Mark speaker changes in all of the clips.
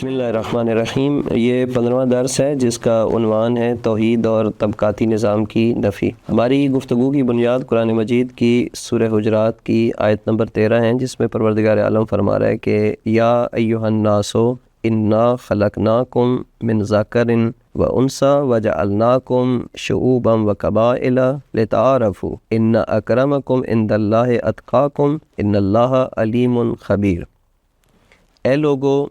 Speaker 1: بسم اللہ الرحمن الرحیم۔ یہ 15واں درس ہے جس کا عنوان ہے توحید اور طبقاتی نظام کی نفی۔ ہماری گفتگو کی بنیاد قرآن مجید کی سورہ حجرات کی آیت نمبر 13 ہے، جس میں پروردگار عالم فرما رہا ہے کہ یا ایھا الناس انا خلقناکم من ذکر و انثی وجعلناکم شعوبا وقبائل لتعارفوا ان اکرمکم عند اللہ اتقاکم ان اللہ علیم خبیر۔ اے لوگو،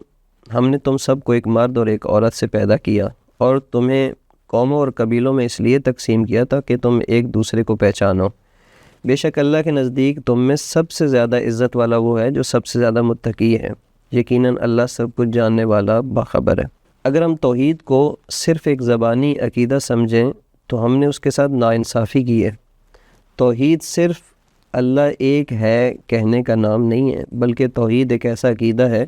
Speaker 1: ہم نے تم سب کو ایک مرد اور ایک عورت سے پیدا کیا اور تمہیں قوموں اور قبیلوں میں اس لیے تقسیم کیا تھا کہ تم ایک دوسرے کو پہچانو۔ بے شک اللہ کے نزدیک تم میں سب سے زیادہ عزت والا وہ ہے جو سب سے زیادہ متقی ہے۔ یقیناً اللہ سب کچھ جاننے والا باخبر ہے۔ اگر ہم توحید کو صرف ایک زبانی عقیدہ سمجھیں تو ہم نے اس کے ساتھ ناانصافی کی ہے۔ توحید صرف اللہ ایک ہے کہنے کا نام نہیں ہے، بلکہ توحید ایک ایسا عقیدہ ہے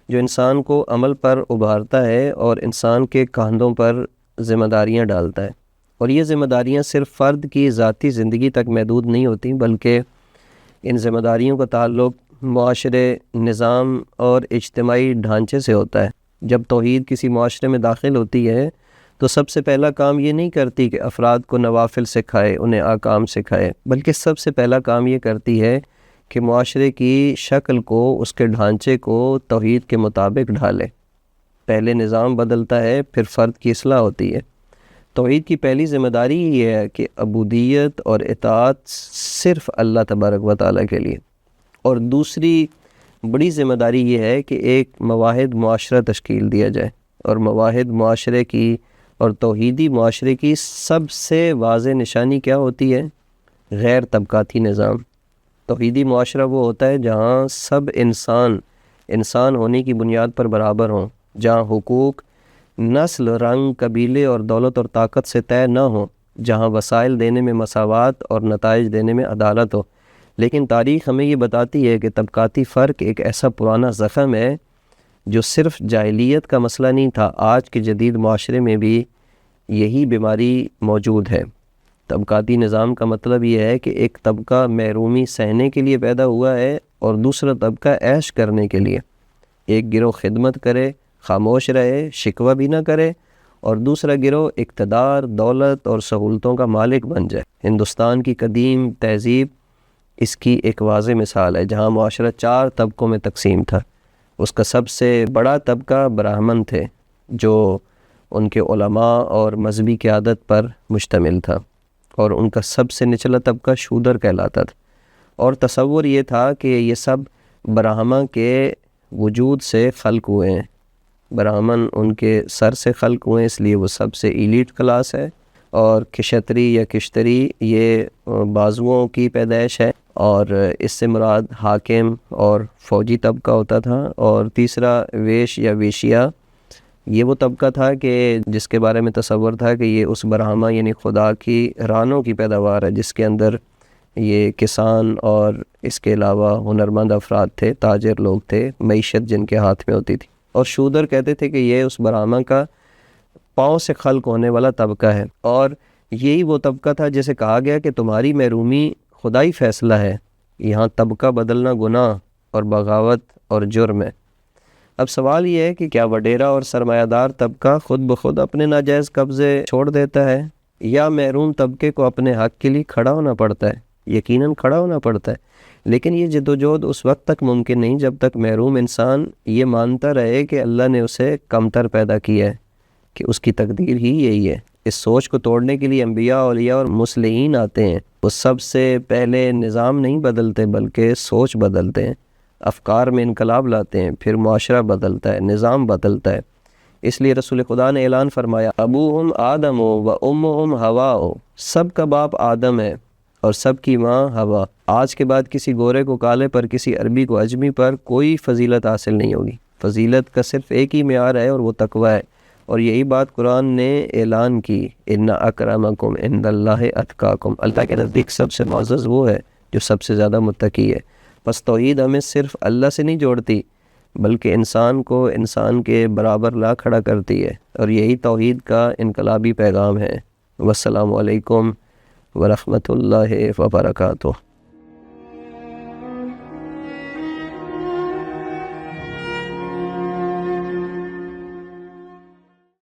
Speaker 1: جو انسان کو عمل پر ابھارتا ہے اور انسان کے کاندھوں پر ذمہ داریاں ڈالتا ہے، اور یہ ذمہ داریاں صرف فرد کی ذاتی زندگی تک محدود نہیں ہوتیں، بلکہ ان ذمہ داریوں کا تعلق معاشرے، نظام اور اجتماعی ڈھانچے سے ہوتا ہے۔ جب توحید کسی معاشرے میں داخل ہوتی ہے تو سب سے پہلا کام یہ نہیں کرتی کہ افراد کو نوافل سکھائے، انہیں احکام سکھائے، بلکہ سب سے پہلا کام یہ کرتی ہے کہ معاشرے کی شکل کو، اس کے ڈھانچے کو توحید کے مطابق ڈھالے۔ پہلے نظام بدلتا ہے، پھر فرد کی اصلاح ہوتی ہے۔ توحید کی پہلی ذمہ داری یہ ہے کہ عبودیت اور اطاعت صرف اللہ تبارک و تعالیٰ کے لیے، اور دوسری بڑی ذمہ داری یہ ہے کہ ایک مواحد معاشرہ تشکیل دیا جائے، اور مواحد معاشرے کی اور توحیدی معاشرے کی سب سے واضح نشانی کیا ہوتی ہے؟ غیر طبقاتی نظام۔ توحیدی معاشرہ وہ ہوتا ہے جہاں سب انسان ہونے کی بنیاد پر برابر ہوں، جہاں حقوق نسل، رنگ، قبیلے اور دولت اور طاقت سے طے نہ ہوں، جہاں وسائل دینے میں مساوات اور نتائج دینے میں عدالت ہو۔ لیکن تاریخ ہمیں یہ بتاتی ہے کہ طبقاتی فرق ایک ایسا پرانا زخم ہے جو صرف جاہلیت کا مسئلہ نہیں تھا، آج کے جدید معاشرے میں بھی یہی بیماری موجود ہے۔ طبقاتی نظام کا مطلب یہ ہے کہ ایک طبقہ محرومی سہنے کے لیے پیدا ہوا ہے اور دوسرا طبقہ عیش کرنے کے لیے۔ ایک گروہ خدمت کرے، خاموش رہے، شکوہ بھی نہ کرے، اور دوسرا گروہ اقتدار، دولت اور سہولتوں کا مالک بن جائے۔ ہندوستان کی قدیم تہذیب اس کی ایک واضح مثال ہے، جہاں معاشرہ 4 طبقوں میں تقسیم تھا۔ اس کا سب سے بڑا طبقہ براہمن تھے، جو ان کے علماء اور مذہبی قیادت پر مشتمل تھا، اور ان کا سب سے نچلا طبقہ شودر کہلاتا تھا، اور تصور یہ تھا کہ یہ سب براہمن کے وجود سے خلق ہوئے ہیں۔ براہمن ان کے سر سے خلق ہوئے ہیں، اس لیے وہ سب سے ایلیٹ کلاس ہے، اور کشتری یا کشتری یہ بازوؤں کی پیدائش ہے، اور اس سے مراد حاکم اور فوجی طبقہ ہوتا تھا۔ اور تیسرا ویش یا ویشیا، یہ وہ طبقہ تھا کہ جس کے بارے میں تصور تھا کہ یہ اس برہما یعنی خدا کی رانوں کی پیداوار ہے، جس کے اندر یہ کسان اور اس کے علاوہ ہنرمند افراد تھے، تاجر لوگ تھے، معیشت جن کے ہاتھ میں ہوتی تھی۔ اور شودر کہتے تھے کہ یہ اس برہما کا پاؤں سے خلق ہونے والا طبقہ ہے، اور یہی وہ طبقہ تھا جسے کہا گیا کہ تمہاری محرومی خدائی فیصلہ ہے، یہاں طبقہ بدلنا گناہ اور بغاوت اور جرم ہے۔ اب سوال یہ ہے کہ کیا وڈیرا اور سرمایہ دار طبقہ خود بخود اپنے ناجائز قبضے چھوڑ دیتا ہے، یا محروم طبقے کو اپنے حق کے لیے کھڑا ہونا پڑتا ہے؟ یقیناً کھڑا ہونا پڑتا ہے، لیکن یہ جدوجہد اس وقت تک ممکن نہیں جب تک محروم انسان یہ مانتا رہے کہ اللہ نے اسے کمتر پیدا کیا ہے، کہ اس کی تقدیر ہی یہی ہے۔ اس سوچ کو توڑنے کے لیے انبیاء، اولیاء اور مصلحین آتے ہیں۔ وہ سب سے پہلے نظام نہیں بدلتے بلکہ سوچ بدلتے ہیں، افکار میں انقلاب لاتے ہیں، پھر معاشرہ بدلتا ہے، نظام بدلتا ہے۔ اس لیے رسول خدا نے اعلان فرمایا، ابوہم آدم و امہم حوا، سب کا باپ آدم ہے اور سب کی ماں حوا۔ آج کے بعد کسی گورے کو کالے پر، کسی عربی کو اجمی پر کوئی فضیلت حاصل نہیں ہوگی۔ فضیلت کا صرف ایک ہی معیار ہے، اور وہ تقوی ہے، اور یہی بات قرآن نے اعلان کی، ان اکرمکم عند اللہ اتقاکم۔ اللہ کے نزدیک سب سے معزز وہ ہے جو سب سے زیادہ متقی ہے۔ بس توحید ہمیں صرف اللہ سے نہیں جوڑتی، بلکہ انسان کو انسان کے برابر لا کھڑا کرتی ہے، اور یہی توحید کا انقلابی پیغام ہے۔ والسلام علیکم ورحمۃ اللہ وبرکاتہ۔